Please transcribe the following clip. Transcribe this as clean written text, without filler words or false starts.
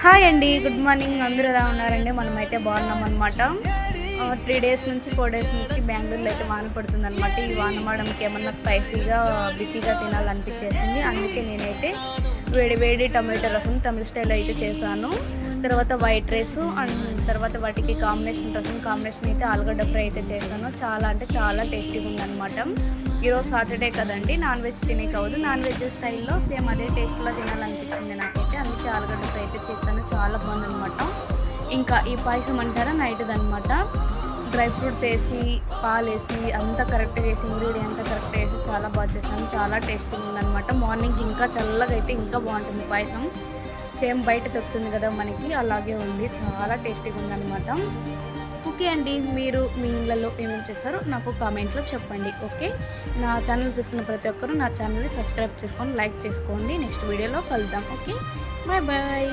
Hi అండి, good morning. అందరూ ఎలా ఉన్నారండి? మనమైతే బాగున్నాం అనమాట. 3 డేస్ నుంచి 4 డేస్ నుంచి బెంగళూరులో అయితే వాన పడుతుందనమాట. ఈ వాన పడడానికి ఏమన్నా స్పైసీగా బిజీగా తినాలనిపించేసింది. అందుకే నేనైతే వేడి వేడి టమాటో రసం తమిళ స్టైల్ అయితే చేశాను. తర్వాత వైట్ రైస్ అండ్ తర్వాత వాటికి కాంబినేషన్ అయితే ఆలుగడ్డ ఫ్రై అయితే చేశాను. చాలా అంటే చాలా టేస్టీగా ఉందన్నమాట. ఈరోజు సాటర్డే కదండి, నాన్ వెజ్ తినే కావద్దు. నాన్ వెజ్ స్టైల్లో సేమ్ అదే టేస్ట్లో తినాలనిపించింది నాకైతే. అందుకే ఆలుగడ్డ ఫ్రై అయితే చేశాను. చాలా బాగుందన్నమాట. ఇంకా ఈ పాయసం అంటారా నైట్ది అనమాట. డ్రై ఫ్రూట్స్ వేసి పాలు వేసి అంతా కరెక్ట్గా వేసి ఇంగ్రీడియంట్ కరెక్ట్గా వేసి చాలా బాగా చేశాను. చాలా టేస్టీగా ఉందన్నమాట. మార్నింగ్ ఇంకా చల్లగా అయితే ఇంకా బాగుంటుంది పాయసం. సేమ్ బయట దొరుకుతుంది కదా మనకి, అలాగే ఉంది. చాలా టేస్టీగా ఉందన్నమాట. ఓకే అండి, మీరు మీ ఇళ్ళల్లో ఏమేమి చేస్తారో నాకు కామెంట్లో చెప్పండి. ఓకే, నా ఛానల్ చూస్తున్న ప్రతి ఒక్కరూ నా ఛానల్ని సబ్స్క్రైబ్ చేసుకొని లైక్ చేసుకోండి. నెక్స్ట్ వీడియోలో కలుద్దాం. Okay, bye bye.